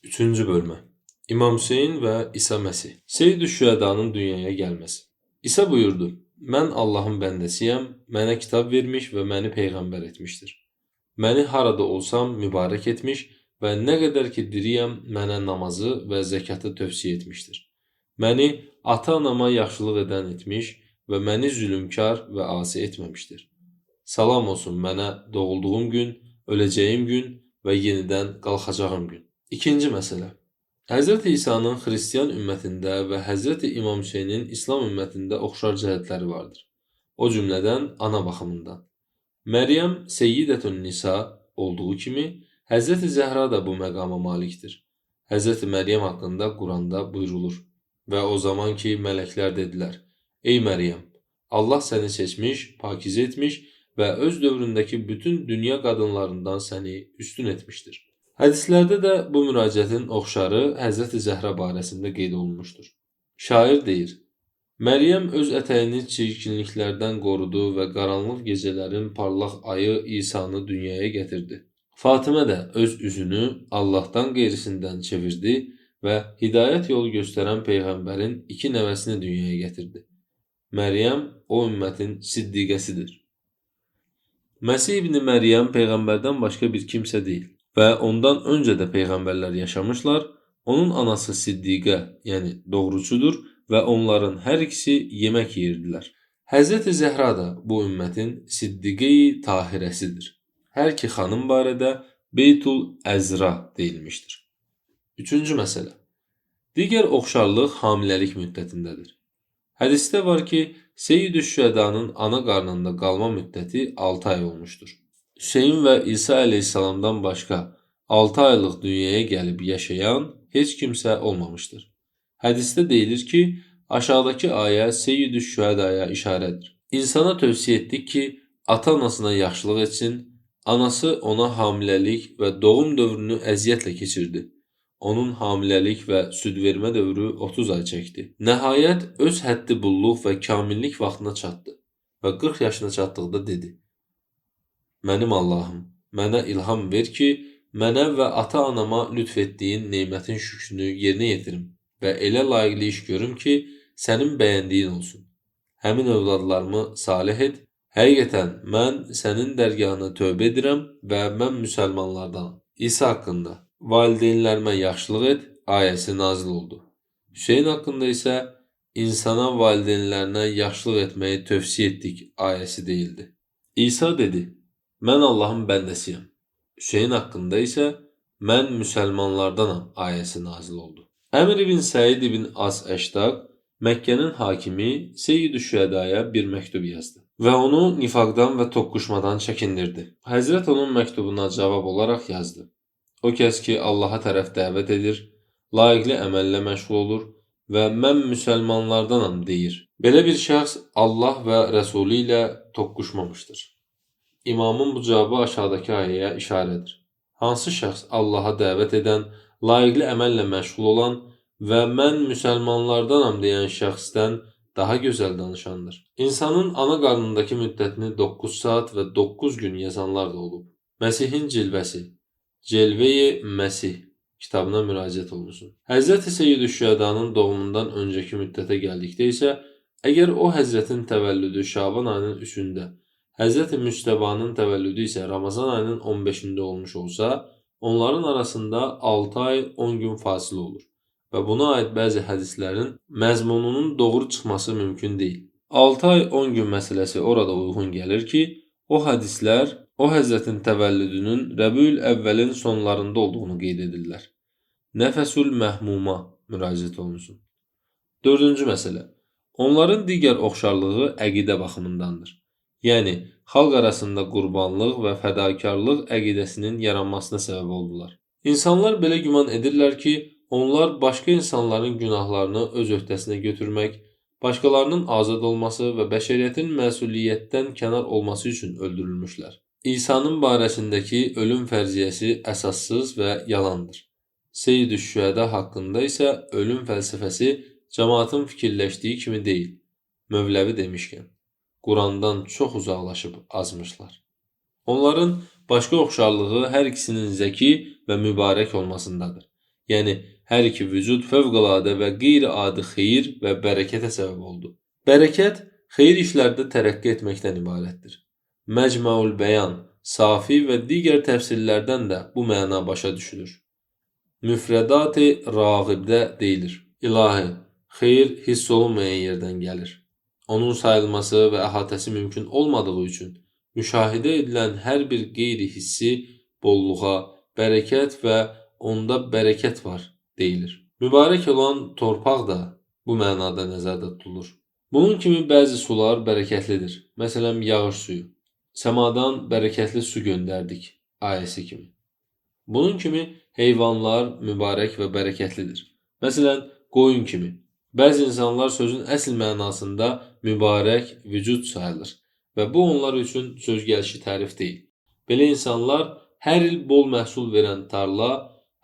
Üçüncü bölmə. İmam Hüseyn və İsa Məsih. Seyyid-ü Şühədanın dünyaya gəlməsi. İsa buyurdu: Mən Allahın bəndəsiyəm, mənə kitab vermiş və məni peyğəmbər etmişdir. Məni harada olsam mübarək etmiş və nə qədər ki diriyəm, mənə namazı və zəkatı tövsiyə etmişdir. Məni ata-anama yaxşılıq edən etmiş və məni zülmkar və asi etməmişdir. Salam olsun mənə doğulduğum gün, öləcəyim gün və yenidən qalxacağım gün. İkinci məsələ. Həzrəti İsa'nın xristian ümmətində və Həzrəti İmam Hüseynin İslam ümmətində oxşar cəhətləri vardır. O cümlədən ana baxımından. Məryəm Seyyidətün Nisa olduğu kimi, Həzrəti Zəhra da bu məqama malikdir. Həzrəti Məryəm haqqında Quranda buyrulur. Və o zaman ki, mələklər dedilər: Ey Məryəm, Allah səni seçmiş, pakizə etmiş və öz dövründəki bütün dünya qadınlarından səni üstün etmişdir. Hədislərdə də bu müraciətin oxşarı Həzrəti Zəhra barəsində qeyd olunmuşdur. Şair deyir: Məryəm öz ətəyini çirkinliklərdən qorudu və qaranlıq gecələrin parlaq ayı İsa'nı dünyaya gətirdi. Fatimə də öz üzünü Allahdan qeyrisindən çevirdi və hidayət yolu göstərən Peyğəmbərin iki nəvəsini dünyaya gətirdi. Məryəm o ümmətin siddiqəsidir. Məsih ibn Məryəm Peyğəmbərdən başqa bir kimsə deyil və ondan öncə də Peyğəmbərlər yaşamışlar. Onun anası Siddiqə, yəni doğrucudur və onların hər ikisi yemək yeyirdilər. Həzrəti Zəhra da bu ümmətin Siddiqə-i Tahirəsidir. Hər iki xanım barədə Beytul Əzra deyilmişdir. Üçüncü məsələ. Digər oxşarlıq hamiləlik müddətindədir. Hədisdə var ki, Seyyid-ü Şühədanın ana qarnında qalma müddəti 6 ay olmuşdur. Hüseyn və İsa əleyhissalamdan başqa 6 aylıq dünyaya gəlib yaşayan heç kimsə olmamışdır. Hədisdə deyilir ki, aşağıdakı ayə Seyyid-ü Şühədaya işarədir. İnsana tövsiyə etdik ki, ata-anasına yaxşılıq etsin, anası ona hamiləlik və doğum dövrünü əziyyətlə keçirdi. Onun hamiləlik və süd vermə dövrü 30 ay çəkdi. Nəhayət öz həddi bulluq və kamillik vaxtına çatdı və 40 yaşına çatdıqda dedi: Mənim Allahım, mənə ilham ver ki, mənə və ata-anama lütf etdiyin nemətin şükrünü yerinə yetirim və elə layiqli iş görüm ki, sənin bəyəndiyin olsun. Həmin övladlarımı salih et. Həqiqətən mən sənin dərgahına tövbə edirəm və mən müsəlmanlardanam. İsa haqqında: Valideynlərimə yaxşılıq et ayəsi nazil oldu. Hüseyn haqqında isə insana valideynlərinə yaxşılıq etməyi tövsiyə etdik ayəsi deyildi. İsa dedi: Mən Allahın bəndəsiyəm. Hüseyn haqqında isə mən müsəlmanlardanam ayəsi nazil oldu. Əmr ibn Səid ibn As-Əştaq Məkkənin hakimi Seyyid-ü Şühədaya bir məktub yazdı və onu nifaqdan və toqquşmadan çəkindirdi. Həzrət onun məktubuna cavab olaraq yazdı: O kəs ki, Allaha tərəf dəvət edir, layiqli əməllə məşğul olur və mən müsəlmanlardanam deyir. Belə bir şəxs Allah və Rəsulü ilə toqquşmamışdır. İmamın bu cavabı aşağıdakı ayəyə işarədir. Hansı şəxs Allaha dəvət edən, layiqli əməllə məşğul olan və mən müsəlmanlardanam deyən şəxsdən daha gözəl danışandır. İnsanın ana qarnındakı müddətini 9 saat və 9 gün yazanlar da olub. Məsihin cilvəsi, Celvə-i Məsih kitabına müraciət olunsun. Həzrəti Seyyid-ü Şühədanın doğumundan öncəki müddətə gəldikdə isə, əgər o Həzrətin təvəllüdü Şaban ayının 3-də, Həzrəti Müstəbanın təvəllüdü isə Ramazan ayının 15-də olmuş olsa, onların arasında 6 ay 10 gün fasilə olur və buna aid bəzi hədislərin məzmununun doğru çıxması mümkün deyil. 6 ay 10 gün məsələsi orada uyğun gəlir ki, o hədislər o Həzrətin təvəllüdünün Rəbiül Əvvəlin sonlarında olduğunu qeyd edirlər. Nəfəsül Məhmuma müraciət olunsun. Dördüncü məsələ. Onların digər oxşarlığı əqidə baxımındandır. Yəni, xalq arasında qurbanlıq və fədakarlıq əqidəsinin yaranmasına səbəb oldular. İnsanlar belə güman edirlər ki, onlar başqa insanların günahlarını öz öhdəsinə götürmək, başqalarının azad olması və bəşəriyyətin məsuliyyətdən kənar olması üçün öldürülmüşlər. İsa'nın barəsindəki ölüm fərziyyəsi əsassız və yalandır. Seyyid-ü Şühəda haqqında isə ölüm fəlsəfəsi cəmaatın fikirləşdiyi kimi deyil. Mövləvi demişkən, Qurandan çox uzaqlaşıb azmışlar. Onların başqa oxşarlığı hər ikisinin zəki və mübarək olmasındadır. Yəni hər iki vücud fövqəladə və qeyri-adi xeyir və bərəkətə səbəb oldu. Bərəkət xeyir işlərdə tərəqqi etməkdən ibarətdir. Məcmuul Bəyan, Safi və digər təfsirlərdən də bu məna başa düşülür. Müfrədat-ı Rağibdə deyilir: İlahi, xeyir hiss olunmayan yerdən gəlir. Onun sayılması və əhatəsi mümkün olmadığı üçün müşahidə edilən hər bir qeyri-hissi bolluğa, bərəkət və onda bərəkət var deyilir. Mübarək olan torpaq da bu mənada nəzərdə tutulur. Bunun kimi bəzi sular bərəkətlidir. Məsələn, yağış suyu. Səmadan bərəkətli su göndərdik ayəsi kimi. Bunun kimi heyvanlar mübarək və bərəkətlidir. Məsələn, qoyun kimi. Bəzi insanlar sözün əsl mənasında mübarək vücud sayılır və bu onlar üçün söz gəlişi tərif deyil. Belə insanlar hər il bol məhsul verən tarla,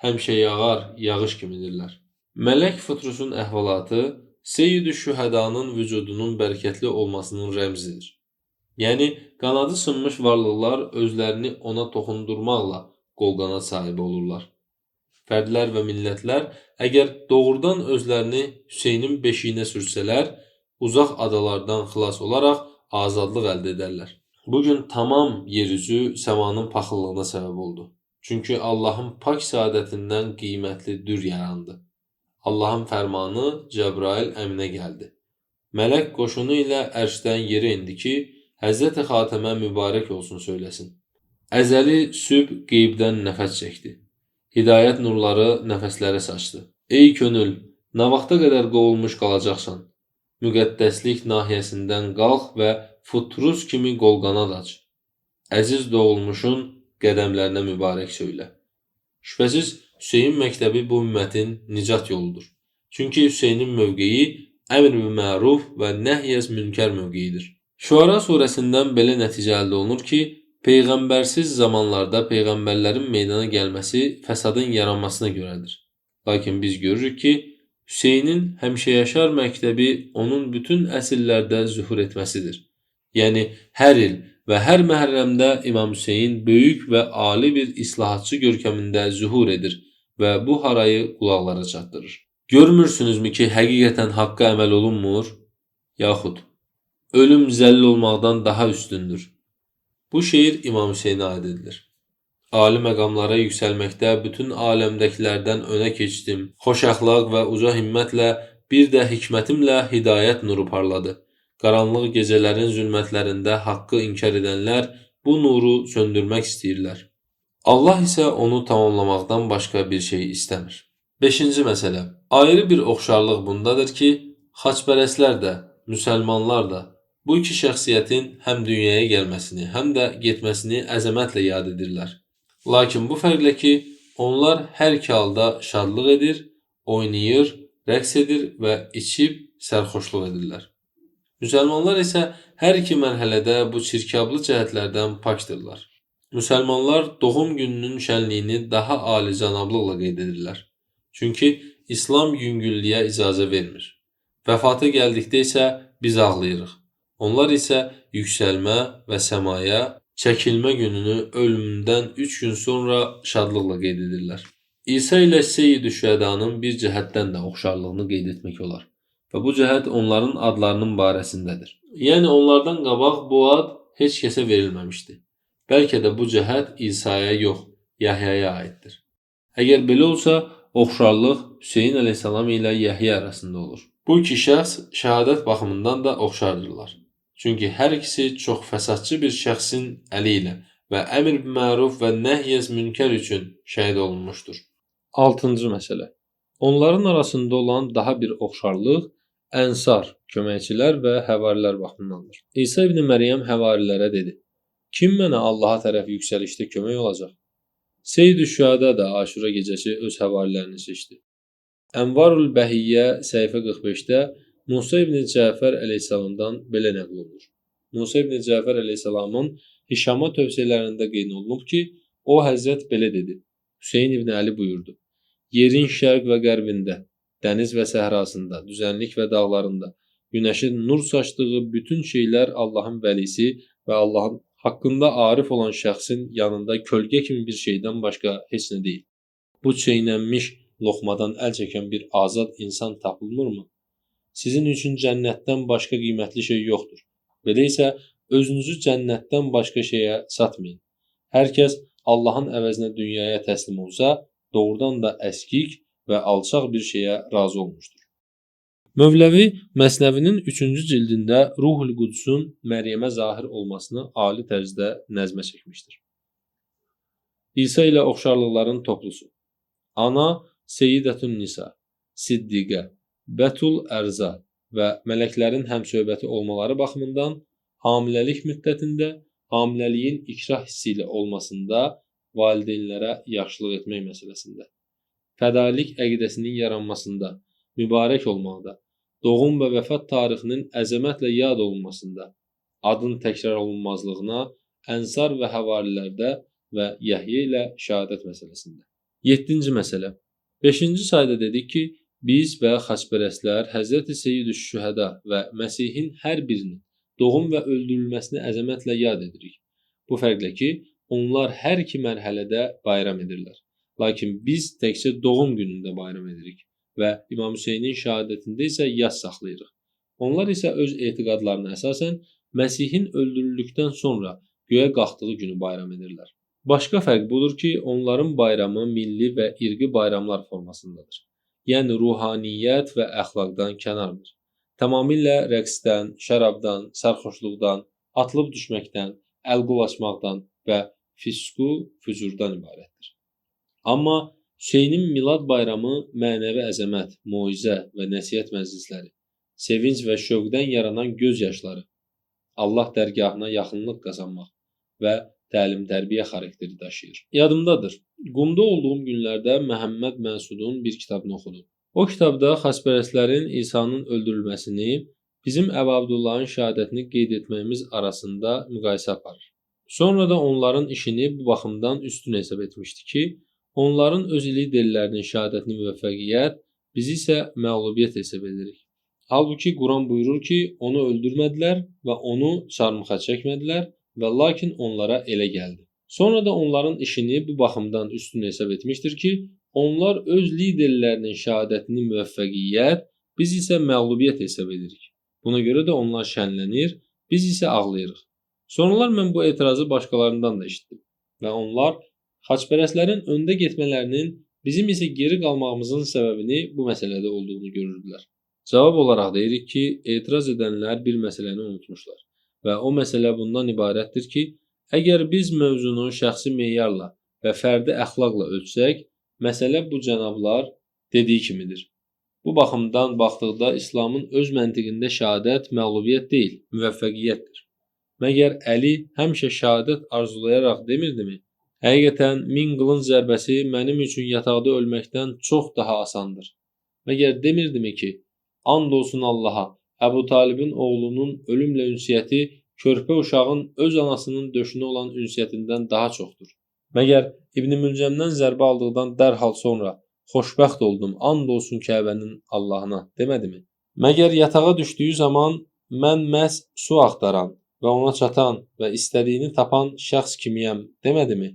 həmişə yağar yağış kimidirlər. Mələk Futrusun əhvalatı Seyyid-i Şühədanın vücudunun bərəkətli olmasının rəmzidir. Yəni, qanadı sınmış varlıqlar özlərini ona toxundurmaqla qol-qanad sahibi olurlar. Fərdlər və millətlər əgər doğrudan özlərini Hüseynin beşiyinə sürsələr, uzaq adalardan xilas olaraq azadlıq əldə edərlər. Bugün tamam yeryüzü səmanın paxıllığına səbəb oldu. Çünki Allahın pak saadətindən qiymətli dür yarandı. Allahın fərmanı Cəbrail əminə gəldi. Mələk qoşunu ilə ərşdən yerə indi ki, Həzrəti Xatəmə mübarək olsun söyləsin. Əzəli sübh qeybdən nəfəs çəkdi. Hidayət nurları nəfəslərə saçdı. Ey könül, nə vaxta qədər qovulmuş qalacaqsan? Müqəddəslik nahiyəsindən qalx və Futrus kimi qol-qanad aç. Əziz doğulmuşun qədəmlərinə mübarək söylə. Şübhəsiz, Hüseyn məktəbi bu ümmətin nicat yoludur. Çünki Hüseynin mövqeyi əmr-bil-məruf və nəhy-əz-münkər mövqeyidir. Şüara surəsindən belə nəticə əldə olunur ki, peyğəmbərsiz zamanlarda peyğəmbərlərin meydana gəlməsi fəsadın yaranmasına görədir. Lakin biz görürük ki, Hüseynin həmişəyaşar məktəbi onun bütün əsrlərdə zühur etməsidir. Yəni, hər il və hər məhərrəmdə İmam Hüseyn böyük və ali bir islahatçı görkəmində zühur edir və bu harayı qulaqlara çatdırır. Görmürsünüzmü ki, həqiqətən haqqa əməl olunmur? Yaxud, ölüm zəll olmaqdan daha üstündür. Bu şeir İmam Hüseynə aid edilir. Ali məqamlara yüksəlməkdə bütün aləmdəkilərdən önə keçdim. Xoş əxlaq və uca himmətlə bir də hikmətimlə hidayət nuru parladı. Qaranlıq gecələrin zülmətlərində haqqı inkar edənlər bu nuru söndürmək istəyirlər. Allah isə onu tamamlamaqdan başqa bir şey istəmir. 5-ci məsələ. Ayrı bir oxşarlıq bundadır ki, xaçpərəstlər də, müsəlmanlar da bu iki şəxsiyyətin həm dünyaya gəlməsini, həm də getməsini əzəmətlə yad edirlər. Lakin bu fərqlə ki, onlar hər iki halda şadlıq edir, oynayır, rəqs edir və içib sərxoşluq edirlər. Müsəlmanlar isə hər iki mərhələdə bu çirkablı cəhətlərdən pakdırlar. Müsəlmanlar doğum gününün şənliyini daha alicənablıqla qeyd edirlər. Çünki İslam yüngüllüyə icazə vermir. Vəfata gəldikdə isə biz ağlayırıq. Onlar isə yüksəlmə və səmaya, çəkilmə gününü ölümündən 3 gün sonra şadlıqla qeyd edirlər. İsa ilə Seyyid-i Şühədanın bir cəhətdən də oxşarlığını qeyd etmək olar və bu cəhət onların adlarının barəsindədir. Yəni onlardan qabaq bu ad heç kəsə verilməmişdi. Bəlkə də bu cəhət İsa'ya yox, Yahyaya aiddir. Əgər belə olsa, oxşarlıq Hüseyn əleyhissalam ilə Yəhya arasında olur. Bu iki şəxs şəhadət baxımından da oxşardırlar. Çünki hər ikisi çox fəsadçı bir şəxsin əli ilə və əmr-bil-məruf və nəhy-əz-münkər üçün şəhid olunmuşdur. 6-cı məsələ. Onların arasında olan daha bir oxşarlıq Ənsar, köməkçilər və həvarilər baxımındandır. İsa ibn Məryəm həvarilərə dedi: Kim mənə Allaha tərəf yüksəlişdə kömək olacaq? Seyyid-i Şühəda da Aşura gecəsi öz həvarilərini seçdi. Ənvarul Bəhiyyə səhifə 45-də Musa ibn Cəfər əleyhissalamdan belə nəql olunur. Musa ibn Cəfər əleyhissalamın Hişama tövsiyələrində qeyd olunub ki, o Həzrət belə dedi: Hüseyn ibn Əli buyurdu: Yerin şərq və qərbində, dəniz və səhrasında, düzənlik və dağlarında, günəşin nur saçdığı bütün şeylər Allahın vəlisi və Allahın haqqında arif olan şəxsin yanında kölgə kimi bir şeydən başqa heç nə deyil. Bu çeynənmiş loxmadan əl çəkən bir azad insan tapılmırmı? Sizin üçün cənnətdən başqa qiymətli şey yoxdur. Belə isə özünüzü cənnətdən başqa şeyə satmayın. Hər kəs Allahın əvəzinə dünyaya təslim olsa, doğrudan da əskik və alçaq bir şeyə razı olmuşdur. Mövləvi Məsnəvinin 3-cü cildində Ruhul Qudüsün Məryəmə zahir olmasını ali tərzdə nəzmə çəkmişdir. İsa ilə oxşarlıqların toplusu. Ana Seyyidətün Nisa, Siddiqə, Bətul Ərza və mələklərin həmsöhbəti olmaları baxımından hamiləlik müddətində hamiləliyin ikrah hissi ilə olmasında valideynlərə yaxşılıq etmək məsələsində, fədailik əqidəsinin yaranmasında, mübarək olmaqda, doğum və vəfat tarixinin əzəmətlə yad olunmasında, adın təkrar olunmazlığına, ənsar və həvarilərdə və Yəhyə ilə şəhadət məsələsində. 7-ci məsələ. 5-ci sayda dedik ki, biz və xaçpərəstlər Həzrəti Seyyid-ü-Şühəda və Məsihin hər birinin doğum və öldürülməsini əzəmətlə yad edirik. Bu fərqlə ki, onlar hər iki mərhələdə bayram edirlər. Lakin biz təkcə doğum günündə bayram edirik və İmam Hüseynin şəhadətində isə yas saxlayırıq. Onlar isə öz etiqadlarına əsasən Məsihin öldürüldükdən sonra göyə qalxdığı günü bayram edirlər. Başqa fərq budur ki, onların bayramı milli və irqi bayramlar formasındadır. Yəni ruhaniyyət və əxlaqdan kənardır. Tamamilə rəqsdən, şərabdan, sərxoşluqdan, atılıb düşməkdən, əl-qol açmaqdan və fisqu, fücurdan ibarətdir. Amma Hüseynin milad bayramı mənəvi əzəmət, moizə və nəsihət məclisləri, sevinc və şövqdən yaranan göz yaşları, Allah dərgahına yaxınlıq qazanmaq və təlim-tərbiyə xarakteri daşıyır. Yadımdadır, Qumda olduğum günlərdə Məhəmməd Məsudun bir kitabını oxudum. O kitabda xaçpərəstlərin İsa'nın öldürülməsini, bizim Əbu Abdullahın şəhadətini qeyd etməyimiz arasında müqayisə aparır. Sonra da onların işini bu baxımdan üstün hesab etmişdi ki, onların öz liderlərinin şəhadətini müvəffəqiyyət, biz isə məğlubiyyət hesab edirik. Halbuki Quran buyurur ki, onu öldürmədilər və onu çarmıxa çəkmədilər və lakin onlara elə gəldi. Sonra da onların işini bu baxımdan üstün hesab etmişdir ki, onlar öz liderlərinin şəhadətini müvəffəqiyyət, biz isə məğlubiyyət hesab edirik. Buna görə də onlar şənlənir, biz isə ağlayırıq. Sonralar mən bu etirazı başqalarından da eşitdim və onlar xaçpərəstlərin öndə getmələrinin, bizim isə geri qalmağımızın səbəbini bu məsələdə olduğunu görürdülər. Cavab olaraq deyirik ki, etiraz edənlər bir məsələni unutmuşlar və o məsələ bundan ibarətdir ki, əgər biz mövzunu şəxsi meyarla və fərdi əxlaqla ölçsək, məsələ bu cənablar dediyi kimidir. Bu baxımdan baxdıqda İslamın öz məntiqində şəhadət məğlubiyyət deyil, müvəffəqiyyətdir. Məgər Əli həmişə şəhadət arzulayaraq demirdimi? Həqiqətən 1000 qılınc zərbəsi mənim üçün yataqda ölməkdən çox daha asandır. Məgər demirdimi ki, and olsun Allaha, Əbu Talibin oğlunun ölümlə ünsiyyəti körpə uşağın öz anasının döşünə olan ünsiyyətindən daha çoxdur. Məgər İbn Mülcəmdən zərbə aldıqdan dərhal sonra xoşbəxt oldum, and olsun Kəbənin Allahına demədimi? Məgər yatağa düşdüyü zaman mən məhz su axtaran və ona çatan və istədiyini tapan şəxs kimiyəm demədimi?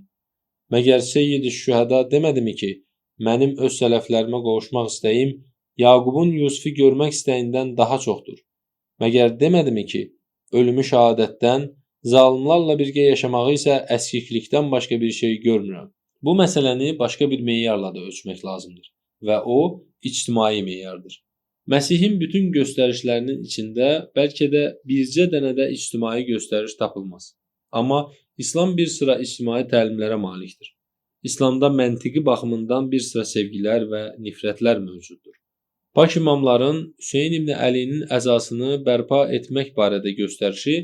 Məgər Seyyid-i-Şühəda demədimi ki, mənim öz sələflərimə qovuşmaq istəyim Yaqubun Yusifi görmək istəyindən daha çoxdur? Məgər demədimi ki, ölümü şəhadətdən, zalimlarla birgə yaşamağı isə əskiklikdən başqa bir şey görmürəm. Bu məsələni başqa bir meyarla da ölçmək lazımdır və o, ictimai meyardır. Məsihin bütün göstərişlərinin içində bəlkə də bircə dənə də ictimai göstəriş tapılmaz. Amma İslam bir sıra ictimai təlimlərə malikdir. İslamda məntiqi baxımından bir sıra sevgilər və nifrətlər mövcuddur. Baş imamların Hüseyn ibn Əlinin əzasını bərpa etmək barədə göstərişi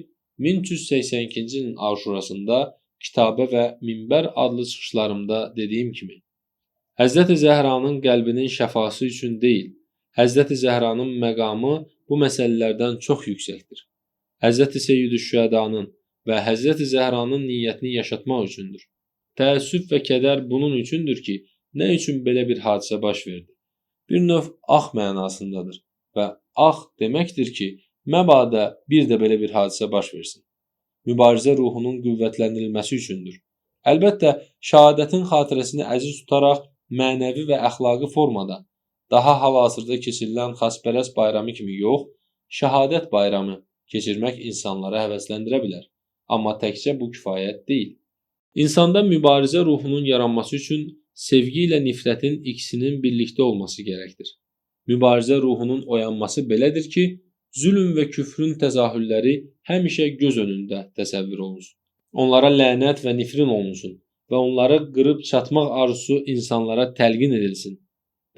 1382-ci ilin Aşurasında kitabə və minbər adlı çıxışlarımda dediyim kimi, Həzrəti Zəhranın qəlbinin şəfası üçün deyil, Həzrəti Zəhranın məqamı bu məsələlərdən çox yüksəkdir. Həzrəti Seyyid-ü-Şühədanın və Həzrəti Zəhranın niyyətini yaşatmaq üçündür. Təəssüf və kədər bunun üçündür ki, nə üçün belə bir hadisə baş verdi? Bir növ ax mənasındadır və ax deməkdir ki, məbadə bir də belə bir hadisə baş versin. Mübarizə ruhunun qüvvətləndirilməsi üçündür. Əlbəttə, şəhadətin xatirəsini əziz tutaraq mənəvi və əxlaqi formada daha hal-hazırda keçirilən xaspərəst bayramı kimi yox, şəhadət bayramı keçirmək insanları həvəsləndirə bilər. Amma təkcə bu kifayət deyil. İnsanda mübarizə ruhunun yaranması üçün sevgi ilə nifrətin ikisinin birlikdə olması gərəkdir. Mübarizə ruhunun oyanması belədir ki, zülm və küfrün təzahürləri həmişə göz önündə təsəvvür olunsun. Onlara lənət və nifrin olunsun və onları qırıb çatmaq arzusu insanlara təlqin edilsin.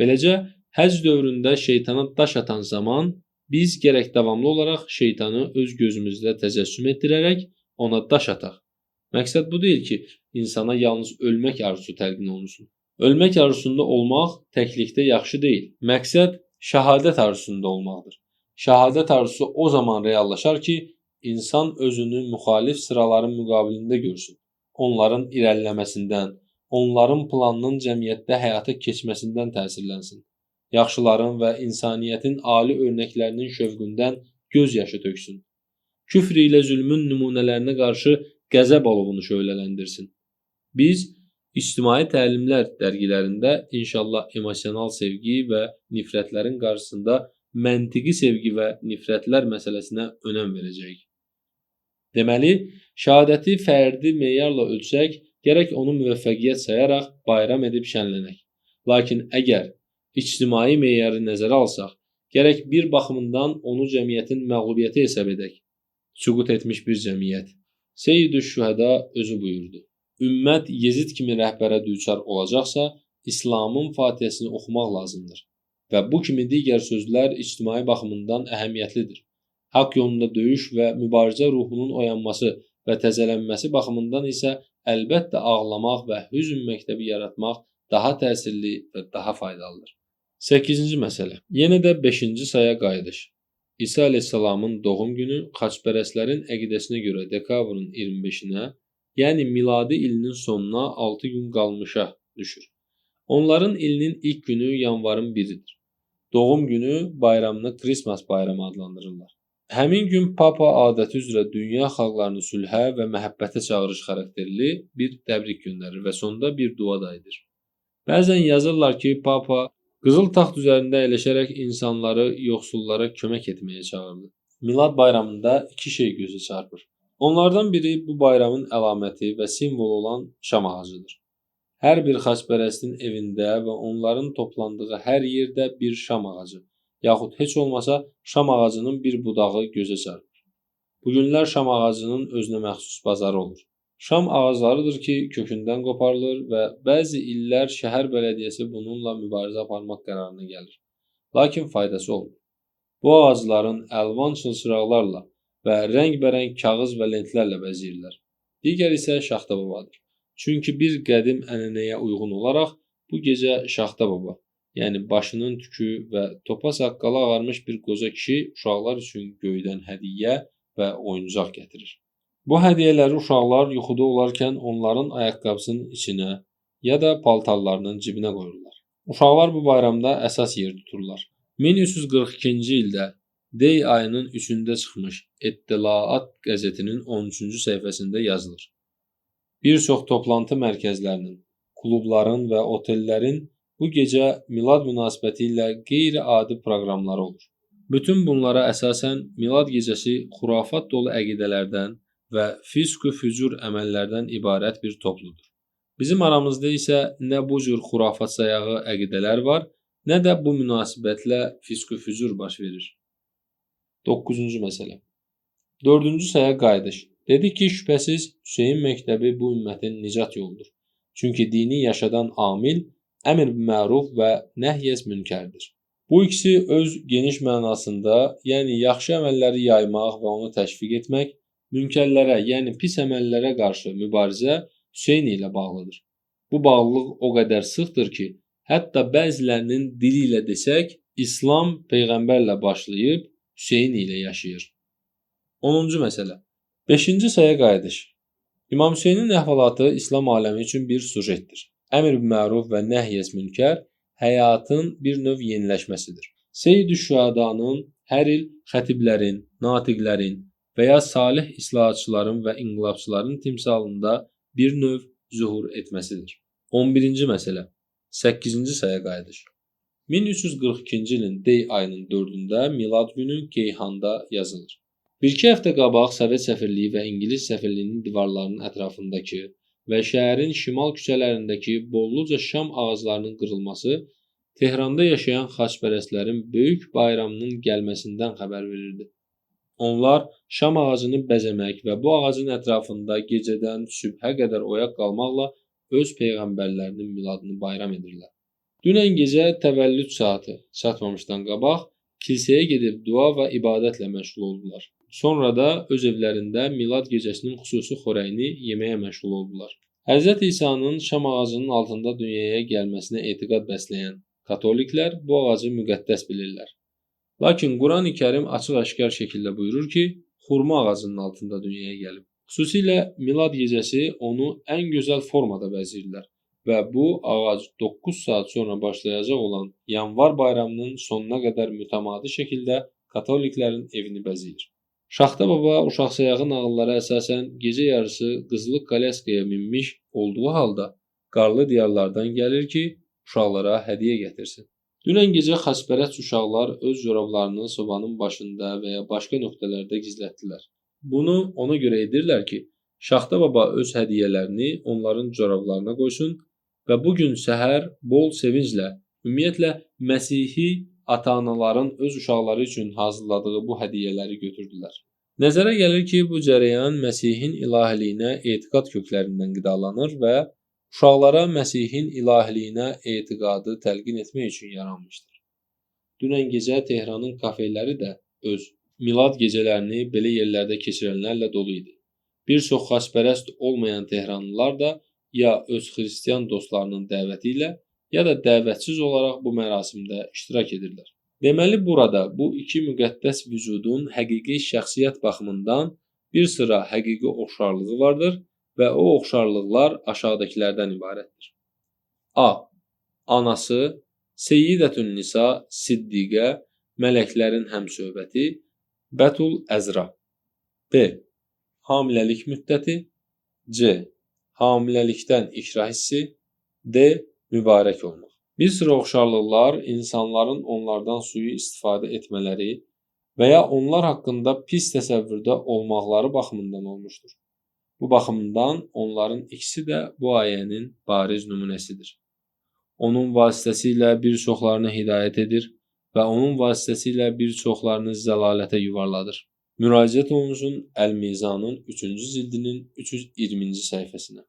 Beləcə, həcc dövründə şeytana daş atan zaman biz gərək davamlı olaraq şeytanı öz gözümüzdə təcəssüm etdirərək ona daş ataq. Məqsəd bu deyil ki, insana yalnız ölmək arzusu təlqin olunsun. Ölmək arzusunda olmaq təklikdə yaxşı deyil. Məqsəd şəhadət arzusunda olmaqdır. Şəhadət arzusu o zaman reallaşar ki, insan özünü müxalif sıraların müqabilində görsün. Onların irəliləməsindən, onların planının cəmiyyətdə həyata keçməsindən təsirlənsin. Yaxşıların və insaniyyətin ali örnəklərinin şövqündən göz yaşı töksün. Küfr ilə zülmün nümunələrinə qarşı qəzəb alovunu şöhlələndirsin. Biz ictimai təlimlər dərgilərində inşallah emosional sevgi və nifrətlərin qarşısında məntiqi sevgi və nifrətlər məsələsinə önəm verəcəyik. Deməli, şəhadəti fərdi meyarla ölçsək, gərək onu müvəffəqiyyət sayaraq bayram edib şənlənək. Lakin əgər ictimai meyarı nəzərə alsaq, gərək bir baxımından onu cəmiyyətin məğlubiyyəti hesab edək. Süqut etmiş bir cəmiyyət. Seyyid-ü-Şühəda özü buyurdu. Ümmət Yezid kimi rəhbərə düçar olacaqsa, İslamın Fatihəsini oxumaq lazımdır. Və bu kimi digər sözlər ictimai baxımından əhəmiyyətlidir. Haqq yolunda döyüş və mübarizə ruhunun oyanması və təzələnməsi baxımından isə əlbəttə ağlamaq və hüzn məktəbi yaratmaq daha təsirli və daha faydalıdır. 8-ci məsələ. Yenə də 5-ci saya qayıdış. İsa əleyhissalamın doğum günü xaçpərəstlərin əqidəsinə görə dekabrın 25-nə, yəni miladi ilinin sonuna 6 gün qalmışa düşür. Onların ilinin ilk günü yanvarın 1-idir. Doğum günü bayramını Christmas bayramı adlandırırlar. Həmin gün Papa adəti üzrə dünya xalqlarını sülhə və məhəbbətə çağırış xarakterli bir təbrik göndərir və sonda bir dua da edir. Bəzən yazırlar ki, Papa qızıl taxt üzərində əyləşərək insanları yoxsullara kömək etməyə çağırdı. Milad bayramında iki şey gözə çarpır. Onlardan biri bu bayramın əlaməti və simvolu olan şam ağacıdır. Hər bir xaçpərəstin evində və onların toplandığı hər yerdə bir şam ağacı, yaxud heç olmasa şam ağacının bir budağı gözə çarpır. Bugünlər şam ağacının özünə məxsus bazarı olur. Şam ağaclarıdır ki, kökündən qoparılır və bəzi illər şəhər bələdiyyəsi bununla mübarizə aparmaq qərarına gəlir. Lakin faydası olmur. Bu ağacların əlvan çılçıraqlarla və rəngbərəng kağız və lentlərlə bəzəyirlər. Digər isə Şaxta babadır. Çünki bir qədim ənənəyə uyğun olaraq bu gecə Şaxta baba, yəni başının tükü və topa saqqalı ağarmış bir qoca kişi uşaqlar üçün göydən hədiyyə və oyuncaq gətirir. Bu hədiyyələri uşaqlar yuxuda olarkən onların ayaqqabısının içinə ya da paltarlarının cibinə qoyurlar. Uşaqlar bu bayramda əsas yer tuturlar. 1342-ci ildə Dey ayının 3-də çıxmış İttilaat qəzetinin 13-cü səhifəsində yazılır. Bir çox toplantı mərkəzlərinin, klubların və otellərin bu gecə milad münasibəti ilə qeyri-adi proqramları olur. Bütün bunlara əsasən milad gecəsi xurafat dolu əqidələrdən və fisq-ü fücur əməllərdən ibarət bir topludur. Bizim aramızda isə nə bu cür xurafat sayağı əqidələr var, nə də bu münasibətlə fisq-ü fücur baş verir. 9-cu məsələ. 4-cü saya qayıdış. Dedik ki, şübhəsiz Hüseyn məktəbi bu ümmətin nicat yoludur. Çünki dini yaşadan amil əmr məruf və nəhyəz münkərdir. Bu ikisi öz geniş mənasında, yəni yaxşı əməlləri yaymaq və onu təşviq etmək, münkərlərə, yəni pis əməllərə qarşı mübarizə Hüseyn ilə bağlıdır. Bu bağlılıq o qədər sıxdır ki, hətta bəzilərinin dili ilə desək, İslam peyğəmbərlə başlayıb Hüseyn ilə yaşayır. 10-cu məsələ. 5-ci saya qayıdış. İmam Hüseynin əhvalatı İslam aləmi üçün bir sujetdir. Əmr məruf və nəhyəz münkər həyatın bir növ yeniləşməsidir. Seyyid-ü-Şühadanın hər il xətiblərin, natiqlərin və ya salih islahatçıların və inqilabçıların timsalında bir növ zühur etməsidir. 11-ci məsələ. 8-ci saya qayıdış. 1342-ci ilin Dey ayının 4-də Milad günü Geyhanda yazılır. Bir-iki həftə qabaq Sovet səfirliyi və İngilis səfirliyinin divarlarının ətrafındakı və şəhərin şimal küçələrindəki bolluca şam ağaclarının qırılması Tehranda yaşayan xaçpərəstlərin böyük bayramının gəlməsindən xəbər verirdi. Onlar şam ağacını bəzəmək və bu ağacın ətrafında gecədən sübhə qədər oyaq qalmaqla öz peyğəmbərlərinin miladını bayram edirlər. Dünən gecə təvəllüd saatı çatmamışdan qabaq kilsəyə gedib dua və ibadətlə məşğul oldular. Sonra da öz evlərində milad gecəsinin xüsusi xörəyini yeməyə məşğul oldular. Hz. İsa'nın şam ağacının altında dünyaya gəlməsinə etiqad bəsləyən katoliklər bu ağacı müqəddəs bilirlər. Lakin Quran-ı Kərim açıq-aşkar şəkildə buyurur ki, xurma ağacının altında dünyaya gəlib. Xüsusilə milad gecəsi onu ən gözəl formada bəzəyirlər və bu ağac 9 saat sonra başlayacaq olan yanvar bayramının sonuna qədər mütəmadi şəkildə katoliklərin evini bəzəyir. Şaxta baba uşaqsayağı nağıllara əsasən gecə yarısı qızılıq kolyaskaya minmiş olduğu halda qarlı diyarlardan gəlir ki, uşaqlara hədiyyə gətirsin. Dünən gecə xaçpərəst uşaqlar öz corablarını sobanın başında və ya başqa nöqtələrdə gizlətdilər. Bunu ona görə edirlər ki, Şaxta baba öz hədiyyələrini onların corablarına qoysun və bu gün səhər bol sevinclə, ümumiyyətlə Məsihi ata-anaların öz uşaqları üçün hazırladığı bu hədiyyələri götürdülər. Nəzərə gəlir ki, bu cərəyan Məsihin ilahiliyinə etiqad köklərindən qidalanır və uşaqlara Məsihin ilahiliyinə etiqadı təlqin etmək üçün yaranmışdır. Dünən gecə Tehranın kafeləri də öz milad gecələrini belə yerlərdə keçirənlərlə dolu idi. Bir çox xaçpərəst olmayan Tehranlılar da ya öz xristian dostlarının dəvəti ilə, ya da dəvətsiz olaraq bu mərasimdə iştirak edirlər. Deməli, burada bu iki müqəddəs vücudun həqiqi şəxsiyyət baxımından bir sıra həqiqi oxşarlığı vardır və o oxşarlıqlar aşağıdakilərdən ibarətdir. A. Anası Seyyidətün Nisa Siddiqə, mələklərin həmsöhbəti Bətul Əzra. B. Hamiləlik müddəti. C. Hamiləlikdən ikrah hissi. D. Mübarək olmaq. Bir sıra oxşarlıqlar insanların onlardan suyu istifadə etmələri və ya onlar haqqında pis təsəvvürdə olmaqları baxımından olmuşdur. Bu baxımdan onların ikisi də bu ayənin bariz nümunəsidir. Onun vasitəsilə bir çoxlarını hidayət edir və onun vasitəsilə bir çoxlarını zəlalətə yuvarladır. Müraciət olunsun Əl-Mizanın 3-cü cildinin 320-ci səhifəsinə.